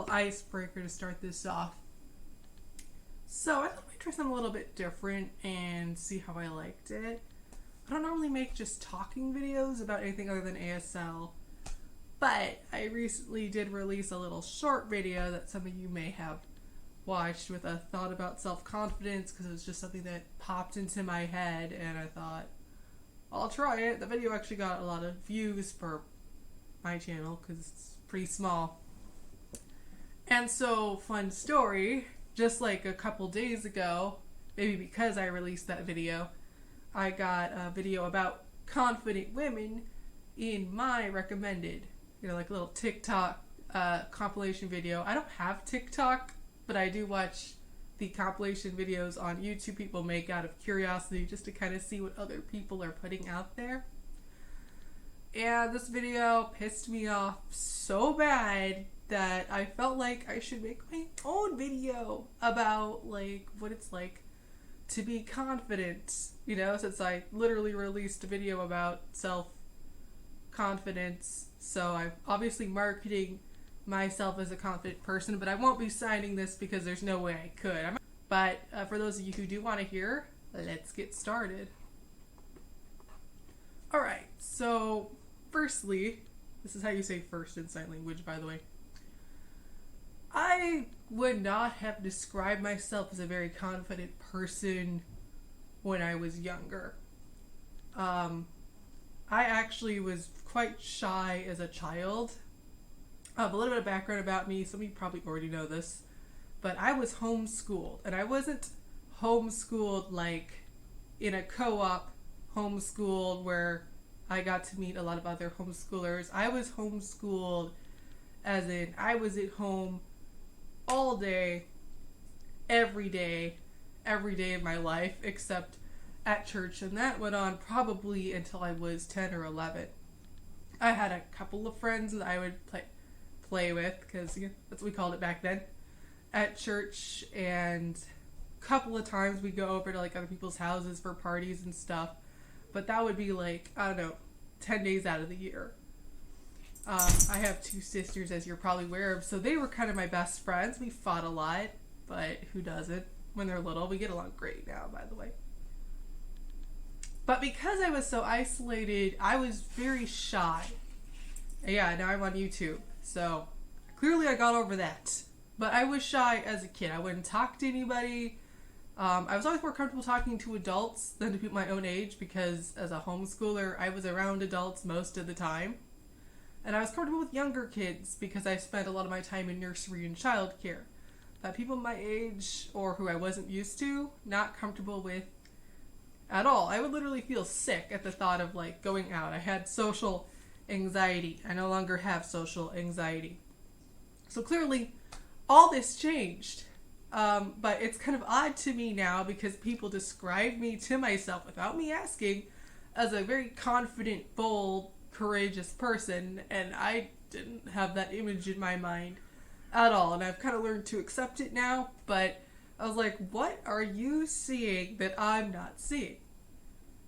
icebreaker to start this off. So I thought I'd try something a little bit different and see how I liked it. I don't normally make just talking videos about anything other than ASL, but I recently did release a little short video that some of you may have watched with a thought about self-confidence, because it was just something that popped into my head and I thought, I'll try it. The video actually got a lot of views for my channel because it's pretty small. And so, fun story, just like a couple days ago, maybe because I released that video, I got a video about confident women in my recommended, like a little TikTok compilation video. I don't have TikTok, but I do watch the compilation videos on YouTube people make out of curiosity, just to kind of see what other people are putting out there. And this video pissed me off so bad that I felt like I should make my own video about what it's like to be confident, since I literally released a video about self-confidence. So I'm obviously marketing myself as a confident person, but I won't be signing this because there's no way I could. But for those of you who do want to hear, let's get started. Alright, so firstly, this is how you say first in sign language, by the way. I would not have described myself as a very confident person when I was younger. I actually was quite shy as a child. A little bit of background about me, some of you probably already know this, but I was homeschooled, and I wasn't homeschooled like in a co-op homeschooled where I got to meet a lot of other homeschoolers. I was homeschooled as in I was at home all day, every day of my life, except at church, and that went on probably until I was 10 or 11. I had a couple of friends that I would play with, because that's what we called it back then, at church, and a couple of times we'd go over to other people's houses for parties and stuff, but that would be 10 days out of the year. I have two sisters, as you're probably aware of, so they were kind of my best friends. We fought a lot, but who doesn't when they're little? We get along great now, by the way. But because I was so isolated, I was very shy. Yeah, now I'm on YouTube, so clearly I got over that. But I was shy as a kid. I wouldn't talk to anybody. I was always more comfortable talking to adults than to people my own age, because as a homeschooler, I was around adults most of the time. And I was comfortable with younger kids because I spent a lot of my time in nursery and childcare. But people my age, or who I wasn't used to, not comfortable with at all. I would literally feel sick at the thought of going out. I had social anxiety. I no longer have social anxiety. So clearly, all this changed. But it's kind of odd to me now because people describe me to myself without me asking as a very confident, bold, courageous person, and I didn't have that image in my mind at all, and I've kind of learned to accept it now, but I was like, what are you seeing that I'm not seeing?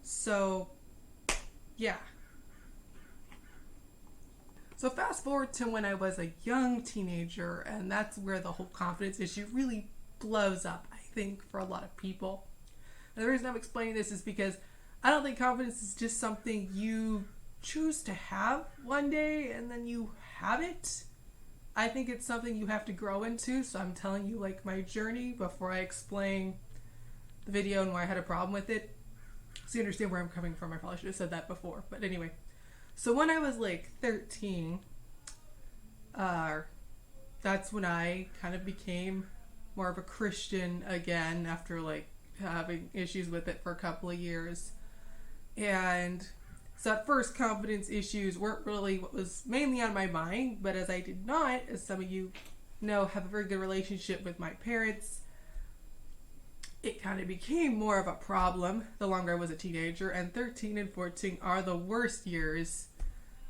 So, yeah. So fast forward to when I was a young teenager, and that's where the whole confidence issue really blows up, I think, for a lot of people. And the reason I'm explaining this is because I don't think confidence is just something you choose to have one day and then you have it. I think it's something you have to grow into, so I'm telling you my journey before I explain the video and why I had a problem with it, so you understand where I'm coming from. I probably should have said that before, but anyway. So when I was 13, that's when I kind of became more of a Christian again after having issues with it for a couple of years. And so at first, confidence issues weren't really what was mainly on my mind, but as I did not, as some of you know, have a very good relationship with my parents, it kind of became more of a problem the longer I was a teenager, and 13 and 14 are the worst years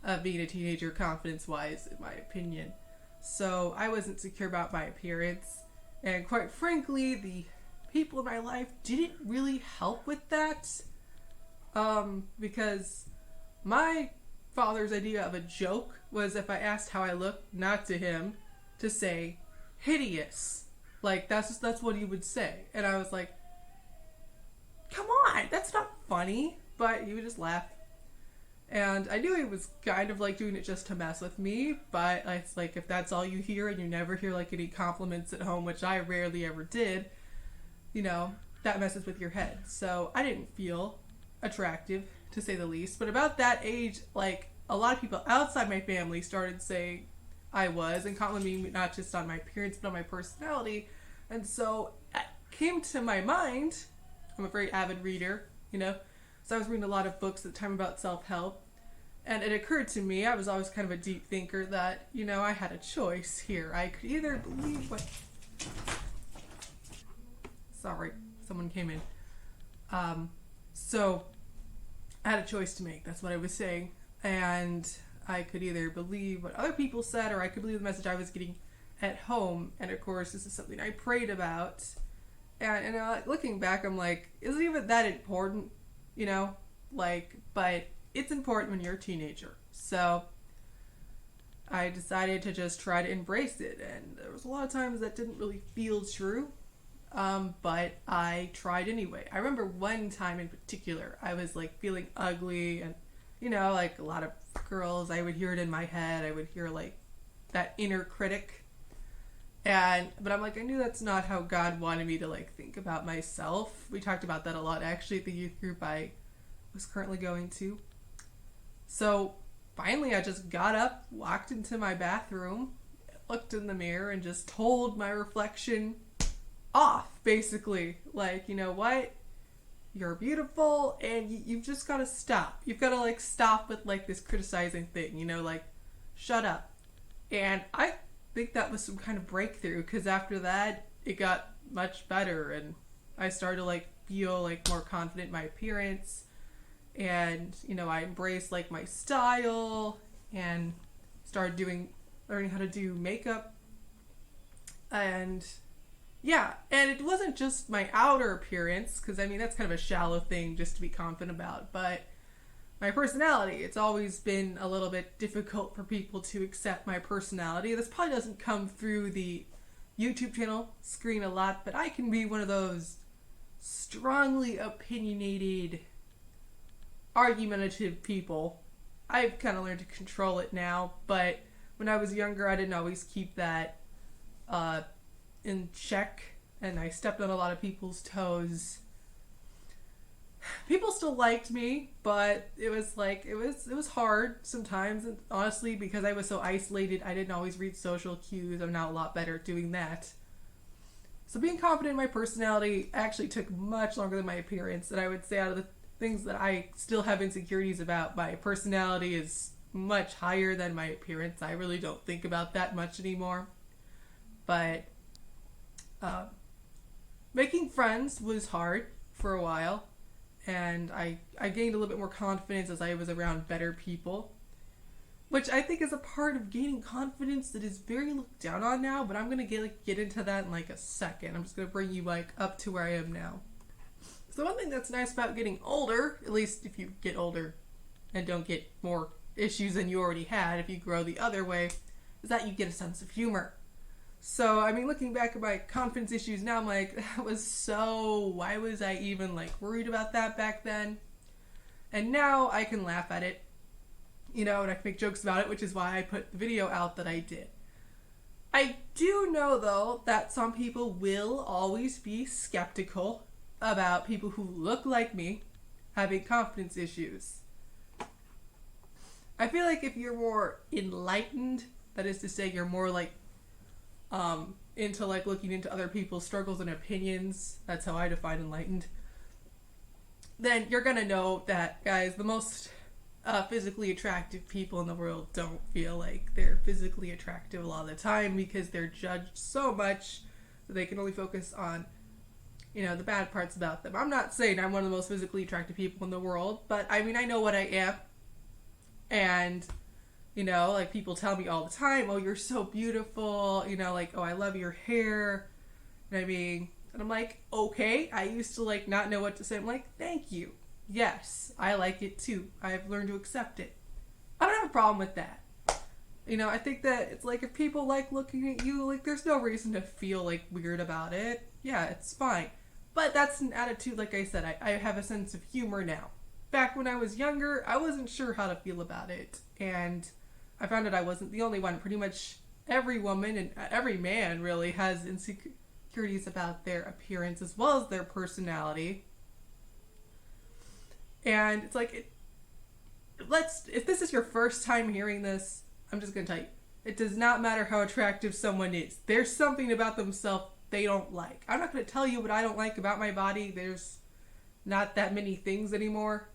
of being a teenager confidence-wise, in my opinion. So I wasn't secure about my appearance, and quite frankly, the people in my life didn't really help with that, because my father's idea of a joke was if I asked how I looked, not to him, to say, hideous. Like, that's what he would say. And I was like, come on, that's not funny. But he would just laugh. And I knew he was kind of like doing it just to mess with me, but it's like, if that's all you hear and you never hear like any compliments at home, which I rarely ever did, you know, that messes with your head. So I didn't feel attractive, to say the least. But about that age, like, a lot of people outside my family started saying I was, and complimenting me not just on my appearance, but on my personality. And so it came to my mind, I'm a very avid reader, you know, so I was reading a lot of books at the time about self-help. And it occurred to me, I was always kind of a deep thinker, that, you know, I had a choice here. I could either believe what... Sorry, someone came in. So I had a choice to make. That's what I was saying. And I could either believe what other people said, or I could believe the message I was getting at home. And of course, this is something I prayed about. And looking back, I'm like, is it even that important? You know, like, but it's important when you're a teenager. So I decided to just try to embrace it. And there was a lot of times that didn't really feel true. But I tried anyway. I remember one time in particular, I was like feeling ugly, and, you know, like a lot of girls, I would hear it in my head. I would hear like that inner critic. But I'm like, I knew that's not how God wanted me to like think about myself. We talked about that a lot actually at the youth group I was currently going to. So finally I just got up, walked into my bathroom, looked in the mirror, and just told my reflection off, basically. Like, you know what? You're beautiful, and you've just got to stop. You've got to like stop with like this criticizing thing, you know, like, shut up. And I think that was some kind of breakthrough, because after that it got much better, and I started to like feel like more confident in my appearance, and, you know, I embraced like my style, and started learning how to do makeup. And yeah, and it wasn't just my outer appearance, because I mean that's kind of a shallow thing just to be confident about, but my personality. It's always been a little bit difficult for people to accept my personality. This probably doesn't come through the YouTube channel screen a lot, but I can be one of those strongly opinionated, argumentative people. I've kind of learned to control it now, but when I was younger, I didn't always keep that in check, and I stepped on a lot of people's toes. People still liked me, but it was like, it was hard sometimes, and honestly, because I was so isolated, I didn't always read social cues. I'm now a lot better at doing that. So being confident in my personality actually took much longer than my appearance, and I would say out of the things that I still have insecurities about, my personality is much higher than my appearance. I really don't think about that much anymore. But making friends was hard for a while, and I gained a little bit more confidence as I was around better people, which I think is a part of gaining confidence that is very looked down on now, but I'm going to get into that in like a second. I'm just going to bring you like up to where I am now. So one thing that's nice about getting older, at least if you get older and don't get more issues than you already had, if you grow the other way, is that you get a sense of humor. So, I mean, looking back at my confidence issues now, I'm like, why was I even like worried about that back then? And now I can laugh at it, you know, and I can make jokes about it, which is why I put the video out that I did. I do know, though, that some people will always be skeptical about people who look like me having confidence issues. I feel like if you're more enlightened, that is to say you're more like into like looking into other people's struggles and opinions, that's how I define enlightened, then you're gonna know that, guys, the most physically attractive people in the world don't feel like they're physically attractive a lot of the time, because they're judged so much that they can only focus on, you know, the bad parts about them. I'm not saying I'm one of the most physically attractive people in the world, but I mean, I know what I am. And, you know, like, people tell me all the time, oh, you're so beautiful, you know, like, oh, I love your hair. And I mean, and I'm like, okay, I used to like not know what to say. I'm like, thank you. Yes, I like it too. I've learned to accept it. I don't have a problem with that. I think that it's like if people like looking at you, like there's no reason to feel like weird about it. Yeah, it's fine. But that's an attitude, like I said, I have a sense of humor now. Back when I was younger, I wasn't sure how to feel about it. And I found out I wasn't the only one. Pretty much every woman and every man really has insecurities about their appearance as well as their personality. And it's like, if this is your first time hearing this, I'm just going to tell you, it does not matter how attractive someone is. There's something about themselves they don't like. I'm not going to tell you what I don't like about my body. There's not that many things anymore.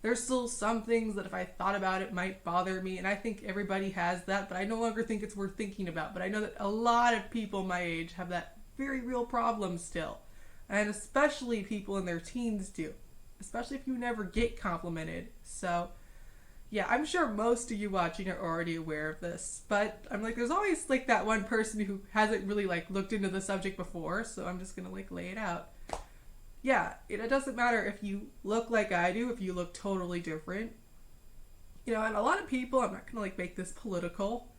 There's still some things that if I thought about it might bother me, and I think everybody has that, but I no longer think it's worth thinking about. But I know that a lot of people my age have that very real problem still. And especially people in their teens do. Especially if you never get complimented. So, yeah, I'm sure most of you watching are already aware of this. But I'm like, there's always like that one person who hasn't really like looked into the subject before. So I'm just going to like lay it out. Yeah, it doesn't matter if you look like I do, if you look totally different. And a lot of people, I'm not going to like make this political,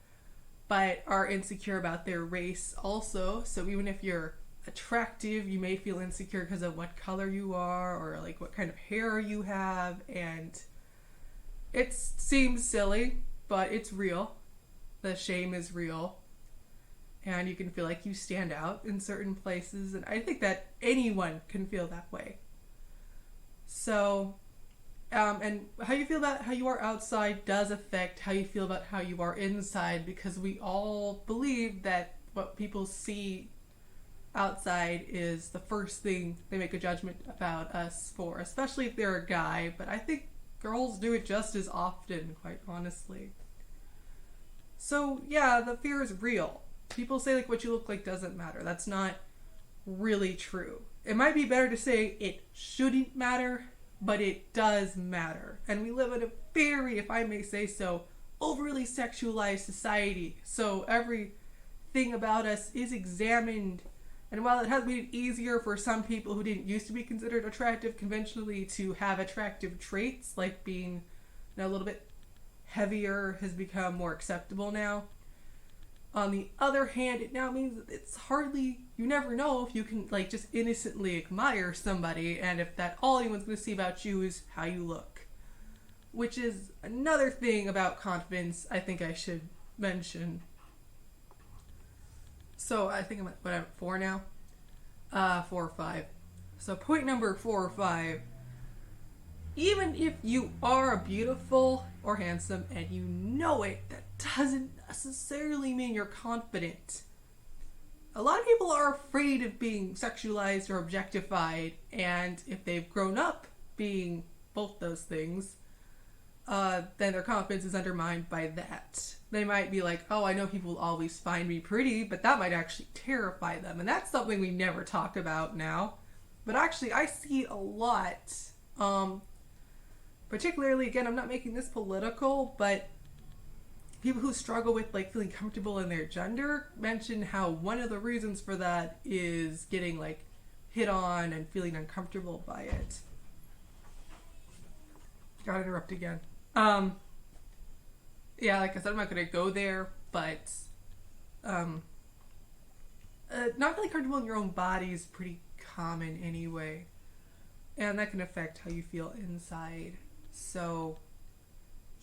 but are insecure about their race also. So even if you're attractive, you may feel insecure because of what color you are or like what kind of hair you have. And it seems silly, but it's real. The shame is real. And you can feel like you stand out in certain places. And I think that anyone can feel that way. So, and how you feel about how you are outside does affect how you feel about how you are inside, because we all believe that what people see outside is the first thing they make a judgment about us for, especially if they're a guy. But I think girls do it just as often, quite honestly. So, yeah, the fear is real. People say like what you look like doesn't matter. That's not really true. It might be better to say it shouldn't matter, but it does matter. And we live in a very, if I may say so, overly sexualized society. So everything about us is examined. And while it has made it easier for some people who didn't used to be considered attractive conventionally to have attractive traits, like being a little bit heavier has become more acceptable now. On the other hand, it now means that you never know if you can like just innocently admire somebody, and if that all anyone's going to see about you is how you look. Which is another thing about confidence I think I should mention. So I think I'm at 4 now? 4 or 5. So point number 4 or 5. Even if you are beautiful or handsome and you know it, that doesn't necessarily mean you're confident. A lot of people are afraid of being sexualized or objectified, and if they've grown up being both those things, then their confidence is undermined by that. They might be like, oh, I know people will always find me pretty, but that might actually terrify them. And that's something we never talk about now. But actually, I see a lot. Particularly, again, I'm not making this political, but people who struggle with like feeling comfortable in their gender mention how one of the reasons for that is getting like hit on and feeling uncomfortable by it. Got interrupted again. Yeah, like I said, I'm not going to go there, but not feeling comfortable in your own body is pretty common anyway. And that can affect how you feel inside. So,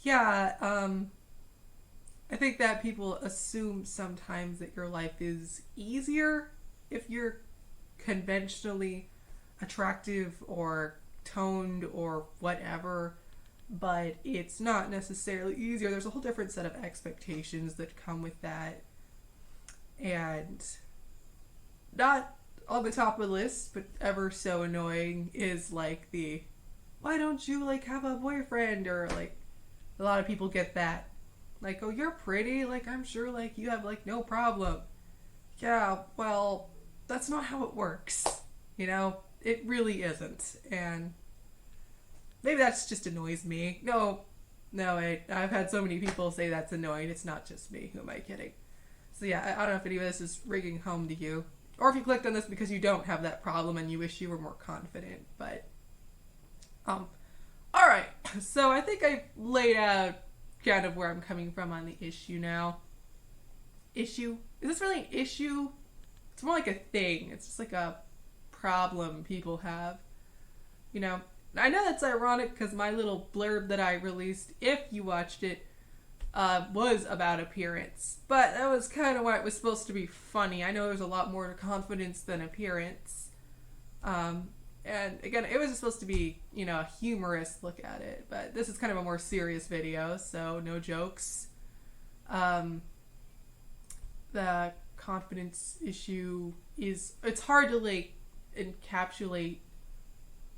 yeah, I think that people assume sometimes that your life is easier if you're conventionally attractive or toned or whatever, but it's not necessarily easier. There's a whole different set of expectations that come with that. And not on the top of the list, but ever so annoying is like why don't you like have a boyfriend? Or like a lot of people get that. Like, oh, you're pretty. Like, I'm sure like you have like no problem. Yeah, well, that's not how it works. It really isn't. And maybe that's just annoys me. No, I've had so many people say that's annoying. It's not just me. Who am I kidding? So yeah, I don't know if any of this is ringing home to you. Or if you clicked on this because you don't have that problem and you wish you were more confident. But, alright. So I think I've laid out kind of where I'm coming from on the issue now. Issue? Is this really an issue? It's more like a thing. It's just like a problem people have. You know, I know that's ironic because my little blurb that I released, if you watched it, was about appearance. But that was kind of why it was supposed to be funny. I know there's a lot more to confidence than appearance. And again, it was supposed to be, you know, a humorous look at it. But this is kind of a more serious video, so no jokes. The confidence issue is, it's hard to like encapsulate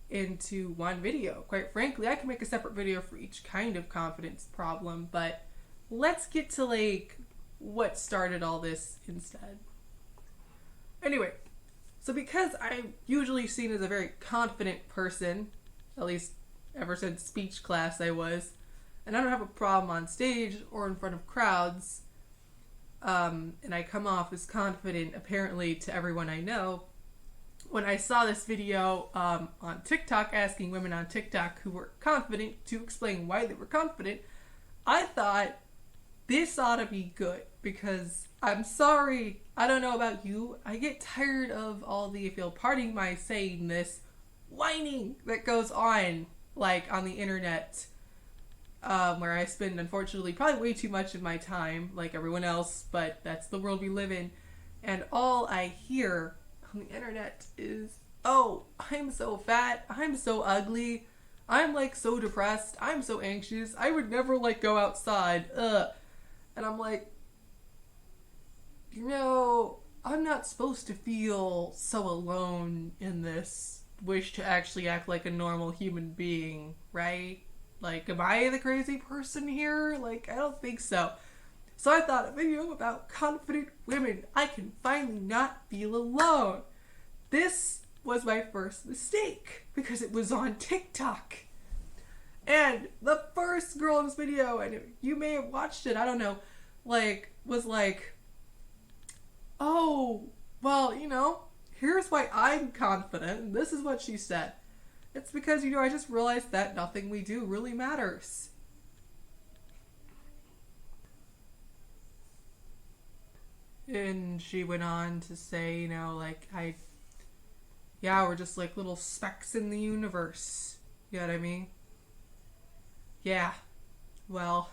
into one video. Quite frankly, I can make a separate video for each kind of confidence problem, but let's get to like what started all this instead. Anyway, so because I'm usually seen as a very confident person, at least ever since speech class I was, and I don't have a problem on stage or in front of crowds, and I come off as confident apparently to everyone I know. When I saw this video on TikTok, asking women on TikTok who were confident to explain why they were confident, I thought this ought to be good, because I'm sorry, I don't know about you, I get tired of all the, if you'll pardon my saying this, whining that goes on, like on the internet, where I spend, unfortunately, probably way too much of my time, like everyone else, but that's the world we live in, and all I hear on the internet is, oh, I'm so fat, I'm so ugly, I'm like so depressed, I'm so anxious, I would never like go outside, and I'm like, you know, I'm not supposed to feel so alone in this wish to actually act like a normal human being, right? Like, am I the crazy person here? Like, I don't think so. So I thought a video about confident women. I can finally not feel alone. This was my first mistake because it was on TikTok. And the first girl in this video, and you may have watched it, I don't know, like, was like, oh, well, you know, here's why I'm confident. And this is what she said. It's because, you know, I just realized that nothing we do really matters. And she went on to say, you know, like, we're just like little specks in the universe. You know what I mean? Yeah. Well,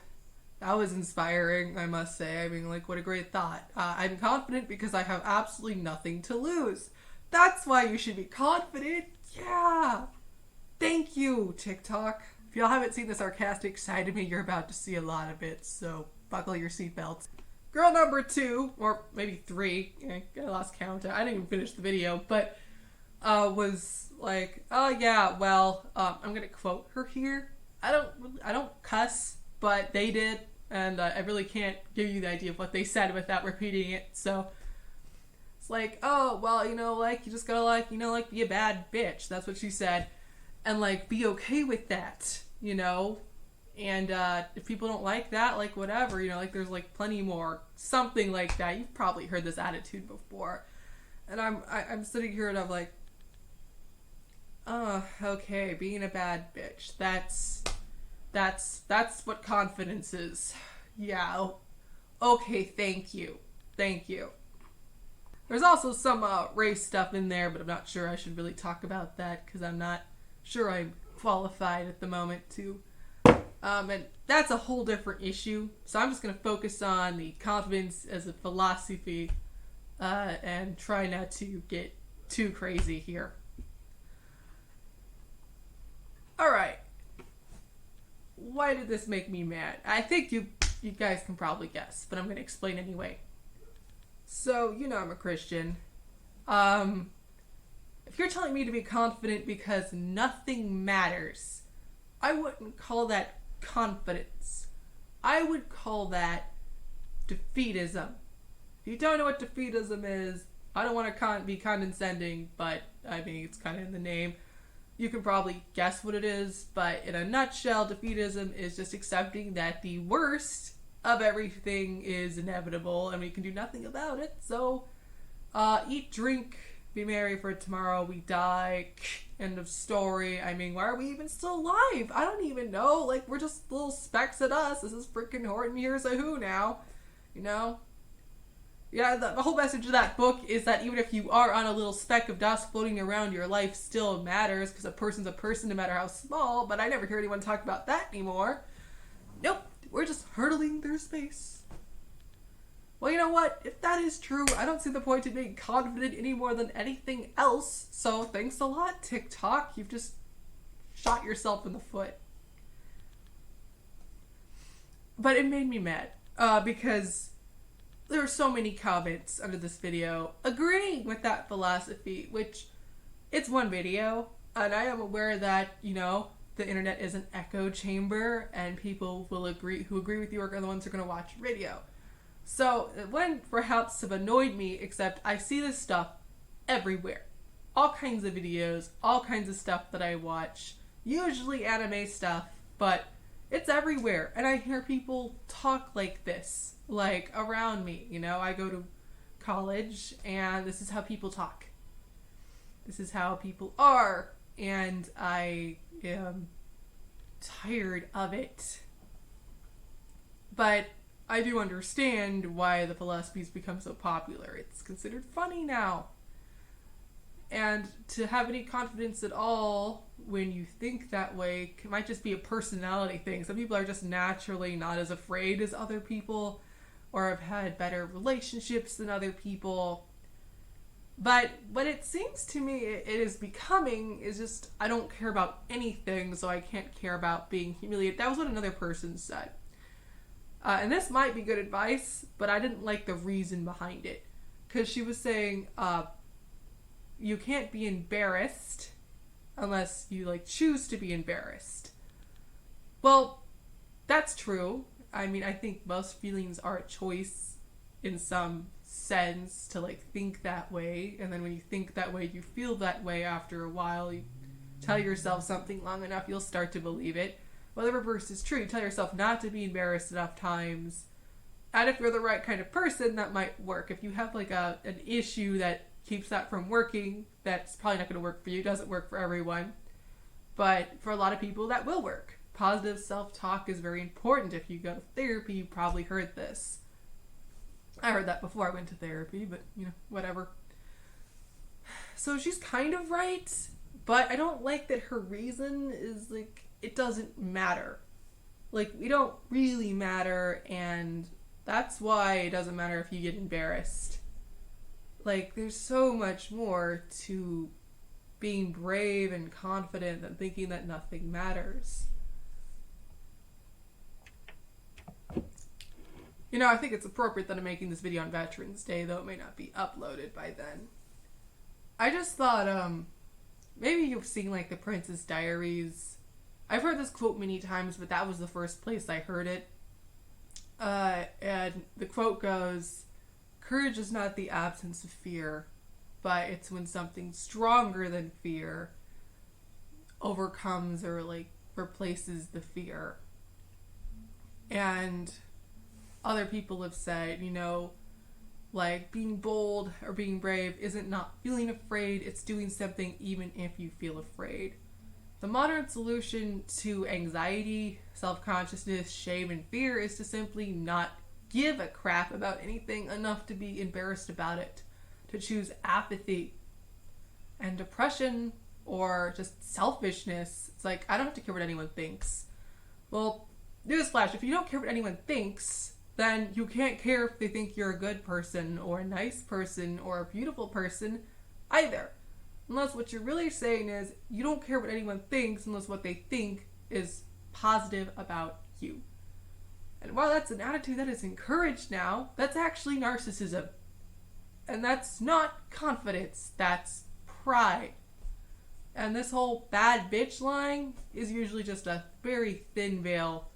that was inspiring, I must say. I mean, like, what a great thought. I'm confident because I have absolutely nothing to lose. That's why you should be confident. Yeah. Thank you, TikTok. If y'all haven't seen the sarcastic side of me, you're about to see a lot of it, so buckle your seatbelts. Girl number 2, or maybe 3, I lost count. I didn't even finish the video, but was like, oh yeah, well, I'm gonna quote her here. I don't cuss, but they did, and I really can't give you the idea of what they said without repeating it, so it's like, oh, well, you know, like, you just gotta, like, you know, like, be a bad bitch. That's what she said. And, like, be okay with that, you know? And if people don't like that, like, whatever, you know, like, there's, like, plenty more. Something like that. You've probably heard this attitude before. And I'm sitting here and I'm like, oh, okay, being a bad bitch. That's what confidence is. Yeah. Okay, thank you. Thank you. There's also some race stuff in there, but I'm not sure I should really talk about that because I'm not sure I'm qualified at the moment to. And that's a whole different issue. So I'm just going to focus on the confidence as a philosophy and try not to get too crazy here. Alright. Why did this make me mad? I think you guys can probably guess, but I'm going to explain anyway. So, you know I'm a Christian. If you're telling me to be confident because nothing matters, I wouldn't call that confidence. I would call that defeatism. If you don't know what defeatism is, I don't want to be condescending, but I mean, it's kind of in the name. You can probably guess what it is, but in a nutshell, defeatism is just accepting that the worst of everything is inevitable and we can do nothing about it. So, eat, drink, be merry for tomorrow we die. End of story. I mean, why are we even still alive? I don't even know. Like, we're just little specks at us. This is freaking Horton Hears a Who now. You know? Yeah, the whole message of that book is that even if you are on a little speck of dust floating around, your life still matters, because a person's a person no matter how small, but I never hear anyone talk about that anymore. Nope, we're just hurtling through space. Well, you know what? If that is true, I don't see the point in being confident any more than anything else, so thanks a lot, TikTok. You've just shot yourself in the foot. But it made me mad, because there are so many comments under this video agreeing with that philosophy, which it's one video, and I am aware that, you know, the internet is an echo chamber and people will agree who agree with you are the ones who are going to watch video. So it wouldn't perhaps have annoyed me, except I see this stuff everywhere. All kinds of videos, all kinds of stuff that I watch, usually anime stuff, but it's everywhere, and I hear people talk like this, like, around me, you know? I go to college, and this is how people talk. This is how people are, and I am tired of it. But I do understand why the philosophy's become so popular. It's considered funny now. And to have any confidence at all when you think that way might just be a personality thing. Some people are just naturally not as afraid as other people, or have had better relationships than other people. But what it seems to me it is becoming is just, I don't care about anything, so I can't care about being humiliated. That was what another person said. And this might be good advice, but I didn't like the reason behind it. Because she was saying, you can't be embarrassed unless you, like, choose to be embarrassed. Well, that's true. I mean, I think most feelings are a choice in some sense to, like, think that way. And then when you think that way, you feel that way after a while. You tell yourself something long enough, you'll start to believe it. Well, the reverse is true. You tell yourself not to be embarrassed enough times. And if you're the right kind of person, that might work. If you have, like, an issue that keeps that from working, that's probably not going to work for you. It doesn't work for everyone. But for a lot of people, that will work. Positive self-talk is very important. If you go to therapy, you probably heard this. I heard that before I went to therapy, but, you know, whatever. So she's kind of right, but I don't like that her reason is, like, it doesn't matter. Like, we don't really matter, and that's why it doesn't matter if you get embarrassed. Like, there's so much more to being brave and confident than thinking that nothing matters. You know, I think it's appropriate that I'm making this video on Veterans Day, though it may not be uploaded by then. I just thought, maybe you've seen, like, The Princess Diaries. I've heard this quote many times, but that was the first place I heard it. And the quote goes, "Courage is not the absence of fear, but it's when something stronger than fear overcomes or, like, replaces the fear." And other people have said, you know, like, being bold or being brave isn't not feeling afraid, it's doing something even if you feel afraid. The modern solution to anxiety, self-consciousness, shame, and fear is to simply not give a crap about anything enough to be embarrassed about it, to choose apathy and depression or just selfishness. It's like, I don't have to care what anyone thinks. Well, newsflash, if you don't care what anyone thinks, then you can't care if they think you're a good person or a nice person or a beautiful person either. Unless what you're really saying is you don't care what anyone thinks unless what they think is positive about you. And while that's an attitude that is encouraged now, that's actually narcissism. And that's not confidence, that's pride. And this whole bad bitch line is usually just a very thin veil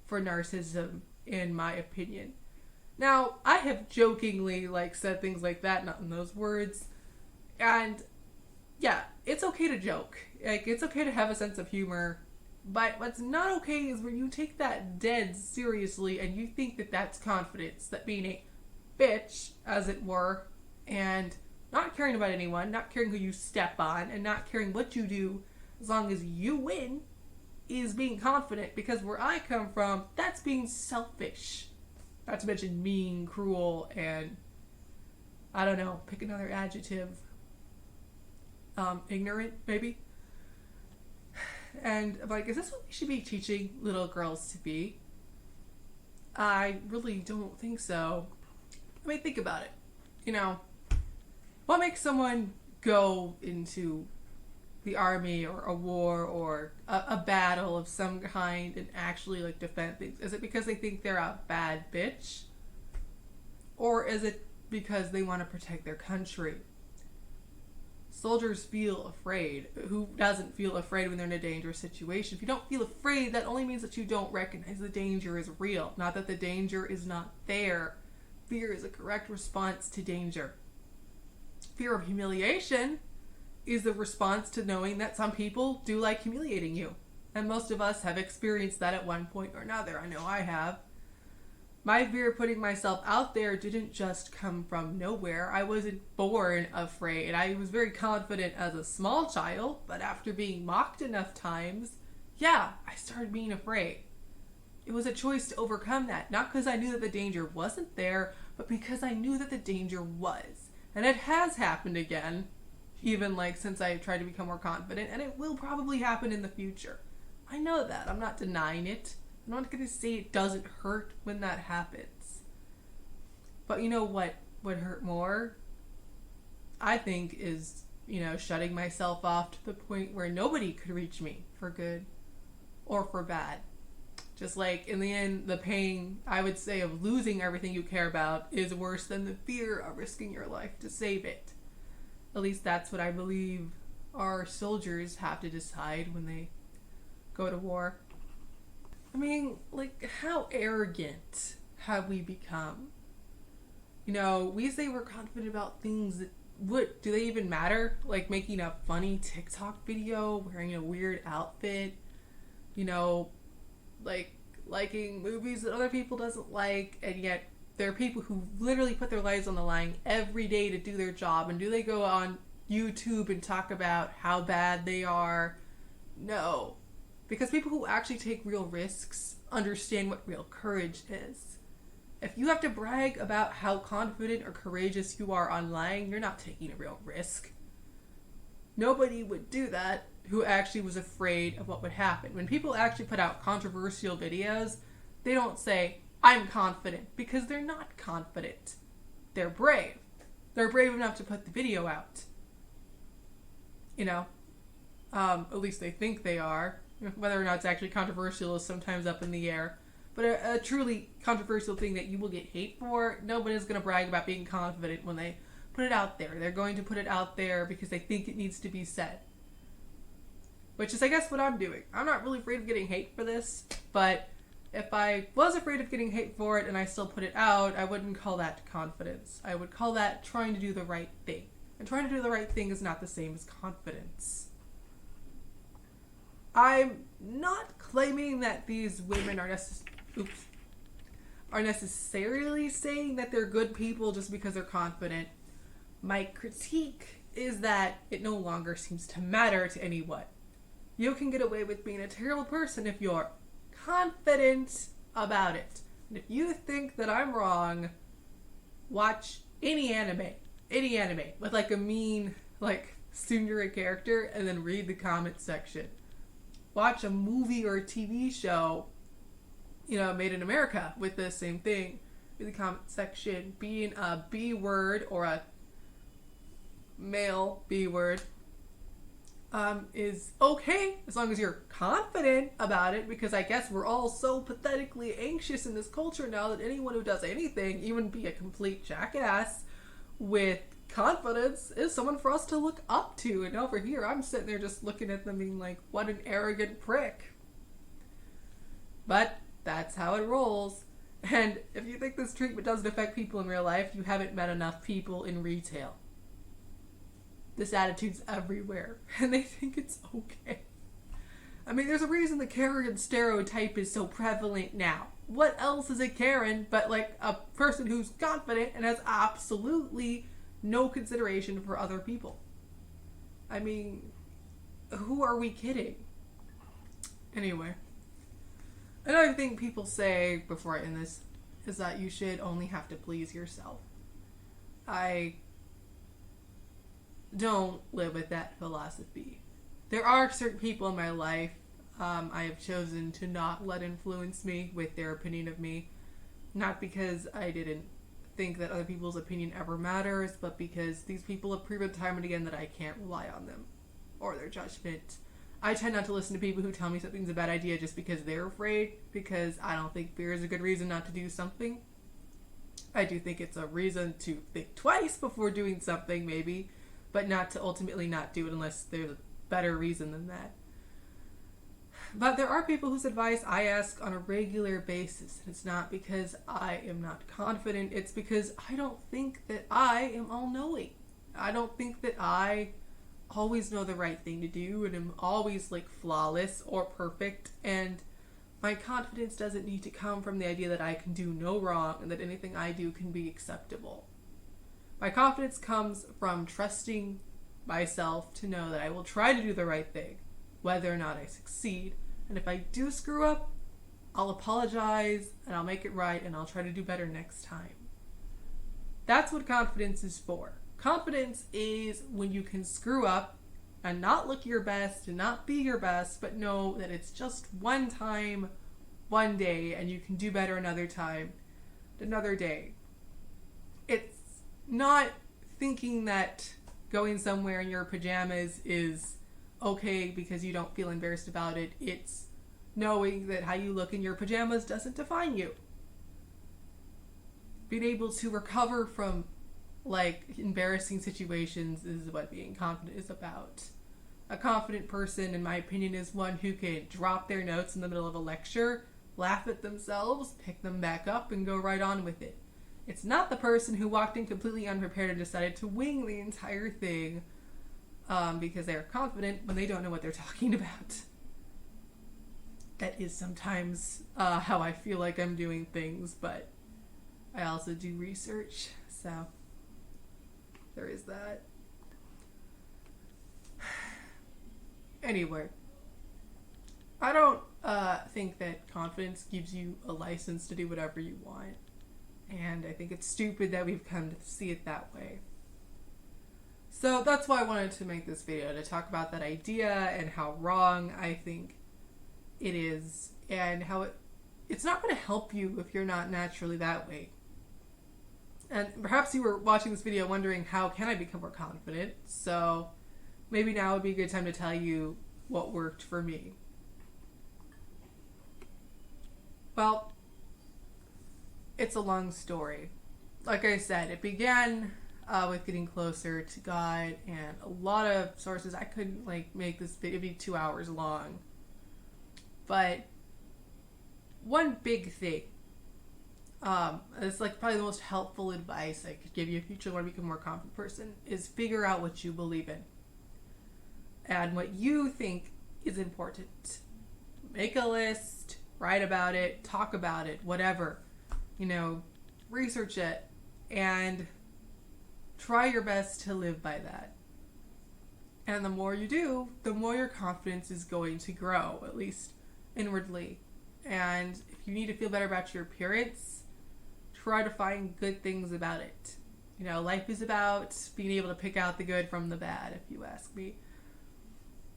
for narcissism, in my opinion. Now, I have jokingly, like, said things like that, not in those words. And yeah, it's okay to joke. Like, it's okay to have a sense of humor. But what's not okay is when you take that dead seriously and you think that that's confidence, that being a bitch, as it were, and not caring about anyone, not caring who you step on, and not caring what you do as long as you win, is being confident. Because where I come from, that's being selfish. Not to mention mean, cruel, and I don't know, pick another adjective. Ignorant, maybe. And I'm like, is this what we should be teaching little girls to be? I really don't think so. I mean, think about it. You know, what makes someone go into the army or a war or a battle of some kind and actually like defend things? Is it because they think they're a bad bitch? Or is it because they want to protect their country? Soldiers feel afraid. Who doesn't feel afraid when they're in a dangerous situation? If you don't feel afraid, that only means that you don't recognize the danger is real, not that the danger is not there. Fear is a correct response to danger. Fear of humiliation is the response to knowing that some people do like humiliating you. And most of us have experienced that at one point or another. I know I have. My fear of putting myself out there didn't just come from nowhere. I wasn't born afraid. I was very confident as a small child, but after being mocked enough times, I started being afraid. It was a choice to overcome that, not because I knew that the danger wasn't there, but because I knew that the danger was. And it has happened again, even like since I tried to become more confident, and it will probably happen in the future. I know that. I'm not denying it. I'm not going to say it doesn't hurt when that happens. But you know what would hurt more? I think is, shutting myself off to the point where nobody could reach me for good or for bad. Just like in the end, the pain, I would say, of losing everything you care about is worse than the fear of risking your life to save it. At least that's what I believe our soldiers have to decide when they go to war. I mean, like, how arrogant have we become? We say we're confident about things that, do they even matter? Like making a funny TikTok video, wearing a weird outfit, like liking movies that other people doesn't like, and yet there are people who literally put their lives on the line every day to do their job. And do they go on YouTube and talk about how bad they are? No. Because people who actually take real risks understand what real courage is. If you have to brag about how confident or courageous you are online, you're not taking a real risk. Nobody would do that who actually was afraid of what would happen. When people actually put out controversial videos, they don't say, I'm confident, because they're not confident. They're brave. They're brave enough to put the video out. At least they think they are. Whether or not it's actually controversial is sometimes up in the air. But a truly controversial thing that you will get hate for, nobody's going to brag about being confident when they put it out there. They're going to put it out there because they think it needs to be said. Which is, I guess, what I'm doing. I'm not really afraid of getting hate for this, but if I was afraid of getting hate for it and I still put it out, I wouldn't call that confidence. I would call that trying to do the right thing. And trying to do the right thing is not the same as confidence. I'm not claiming that these women are necessarily saying that they're good people just because they're confident. My critique is that it no longer seems to matter to anyone. You can get away with being a terrible person if you're confident about it. And if you think that I'm wrong, watch any anime with like a mean, like tsundere character and then read the comment section. Watch a movie or a TV show, made in America with the same thing. In the comment section, being a B word or a male B word is okay as long as you're confident about it, because I guess we're all so pathetically anxious in this culture now that anyone who does anything, even be a complete jackass with confidence, is someone for us to look up to. And over here I'm sitting there just looking at them being like, what an arrogant prick. But that's how it rolls. And if you think this treatment doesn't affect people in real life, you haven't met enough people in retail. This attitude's everywhere and they think it's okay. I mean, there's a reason the Karen stereotype is so prevalent now. What else is a Karen but like a person who's confident and has absolutely no consideration for other people. I mean, who are we kidding? Anyway, another thing people say before I end this is that you should only have to please yourself. I don't live with that philosophy. There are certain people in my life I have chosen to not let influence me with their opinion of me. Not because I didn't think that other people's opinion ever matters, but because these people have proven time and again that I can't rely on them or their judgment. I tend not to listen to people who tell me something's a bad idea just because they're afraid, because I don't think fear is a good reason not to do something. I do think it's a reason to think twice before doing something, maybe, but not to ultimately not do it unless there's a better reason than that. But there are people whose advice I ask on a regular basis. It's not because I am not confident. It's because I don't think that I am all-knowing. I don't think that I always know the right thing to do and am always like flawless or perfect. And my confidence doesn't need to come from the idea that I can do no wrong and that anything I do can be acceptable. My confidence comes from trusting myself to know that I will try to do the right thing, whether or not I succeed. And if I do screw up, I'll apologize and I'll make it right and I'll try to do better next time. That's what confidence is for. Confidence is when you can screw up and not look your best and not be your best, but know that it's just one time, one day, and you can do better another time, another day. It's not thinking that going somewhere in your pajamas is okay because you don't feel embarrassed about it. It's knowing that how you look in your pajamas doesn't define you. Being able to recover from like embarrassing situations is what being confident is about. A confident person, in my opinion, is one who can drop their notes in the middle of a lecture, laugh at themselves, pick them back up, and go right on with it. It's not the person who walked in completely unprepared and decided to wing the entire thing because they're confident when they don't know what they're talking about. That is sometimes how I feel like I'm doing things, but I also do research, so there is that. Anyway, I don't think that confidence gives you a license to do whatever you want. And I think it's stupid that we've come to see it that way. So that's why I wanted to make this video, to talk about that idea and how wrong I think it is, and how it's not going to help you if you're not naturally that way. And perhaps you were watching this video wondering, how can I become more confident? So maybe now would be a good time to tell you what worked for me. Well, it's a long story. Like I said, it began with getting closer to God, and a lot of sources. I couldn't make this video, it'd be 2 hours long. But one big thing, it's probably the most helpful advice I could give you if you want to become a more confident person, is figure out what you believe in and what you think is important. Make a list, write about it, talk about it, whatever. Research it, and try your best to live by that. And the more you do, the more your confidence is going to grow, at least inwardly. And if you need to feel better about your appearance, try to find good things about it. Life is about being able to pick out the good from the bad, if you ask me.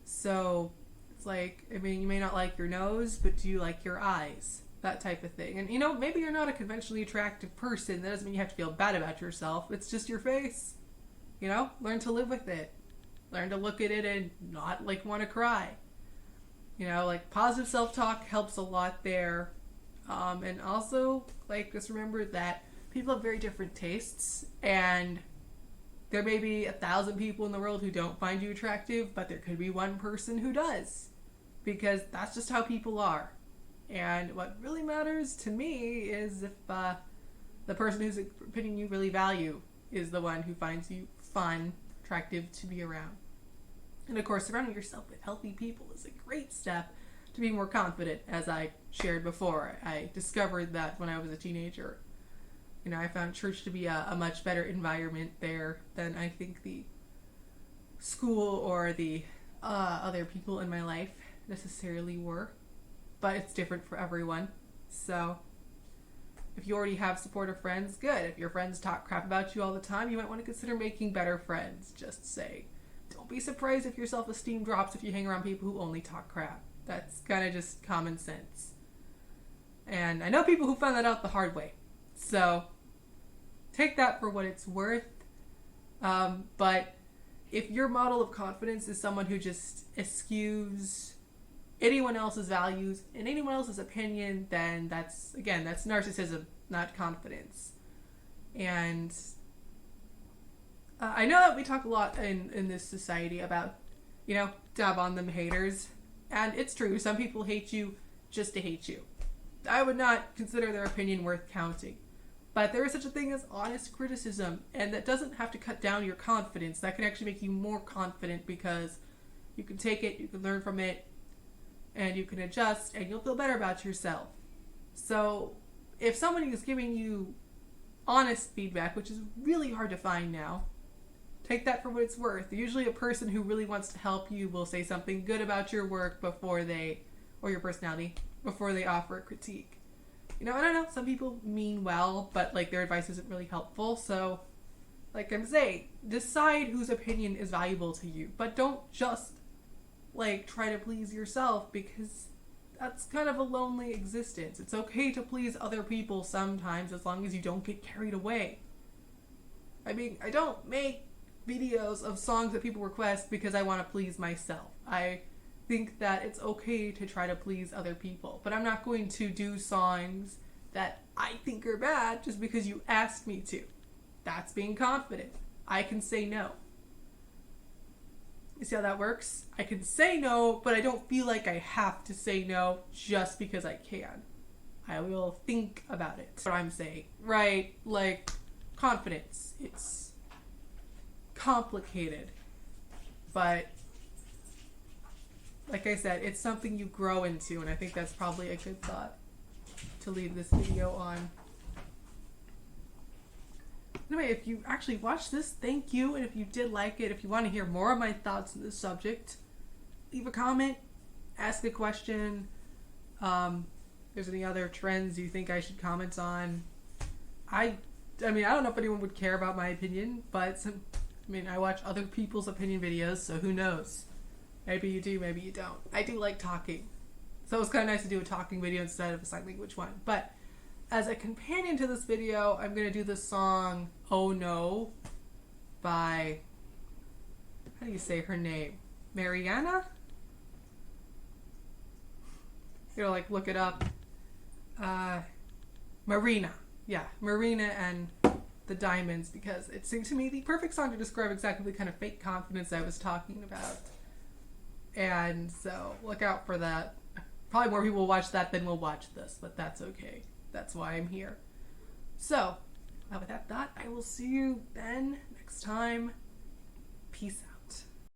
So it's you may not like your nose, but do you like your eyes? That type of thing. And maybe you're not a conventionally attractive person. That doesn't mean you have to feel bad about yourself. It's just your face. Learn to live with it. Learn to look at it and not want to cry. Positive self-talk helps a lot there. And also, just remember that people have very different tastes, and there may be 1,000 people in the world who don't find you attractive, but there could be one person who does, because that's just how people are. And what really matters to me is if the person whose opinion you really value is the one who finds you fun, attractive to be around. And of course, surrounding yourself with healthy people is a great step to be more confident. As I shared before, I discovered that when I was a teenager. You know, I found church to be a much better environment there than I think the school or the other people in my life necessarily were. But it's different for everyone. So if you already have supportive friends, good. If your friends talk crap about you all the time, you might want to consider making better friends. Just say, don't be surprised if your self-esteem drops if you hang around people who only talk crap. That's kind of just common sense. And I know people who found that out the hard way. So take that for what it's worth. But if your model of confidence is someone who just eschews anyone else's values and anyone else's opinion, then that's narcissism, not confidence. And I know that we talk a lot in this society about, you know, dab on them haters. And it's true. Some people hate you just to hate you. I would not consider their opinion worth counting. But there is such a thing as honest criticism, and that doesn't have to cut down your confidence. That can actually make you more confident because you can take it, you can learn from it, and you can adjust, and you'll feel better about yourself. So if somebody is giving you honest feedback, which is really hard to find now, take that for what it's worth. Usually a person who really wants to help you will say something good about your work or your personality, before they offer a critique. You know, I don't know, some people mean well, but like their advice isn't really helpful. So like I'm saying, decide whose opinion is valuable to you, but don't just like try to please yourself, because that's kind of a lonely existence. It's okay to please other people sometimes, as long as you don't get carried away. I mean, I don't make videos of songs that people request because I want to please myself. I think that it's okay to try to please other people, but I'm not going to do songs that I think are bad just because you asked me to. That's being confident. I can say no. You see how that works? I can say no, but I don't feel like I have to say no just because I can. I will think about it. That's what I'm saying, right? Like, confidence. It's complicated, but like I said, it's something you grow into, and I think that's probably a good thought to leave this video on. Anyway, if you actually watched this, thank you. And if you did like it, if you want to hear more of my thoughts on this subject, leave a comment, ask a question. If there's any other trends you think I should comment on. I mean, I don't know if anyone would care about my opinion, but I watch other people's opinion videos, so who knows? Maybe you do, maybe you don't. I do like talking, so it was kind of nice to do a talking video instead of a sign language one. But as a companion to this video, I'm going to do the song Oh No by, how do you say her name? Mariana? You know, like, look it up. Marina. Yeah, Marina and the Diamonds, because it seemed to me the perfect song to describe exactly the kind of fake confidence I was talking about. And so look out for that. Probably more people will watch that than will watch this, but that's okay. That's why I'm here. So with that thought, I will see you then next time. Peace out.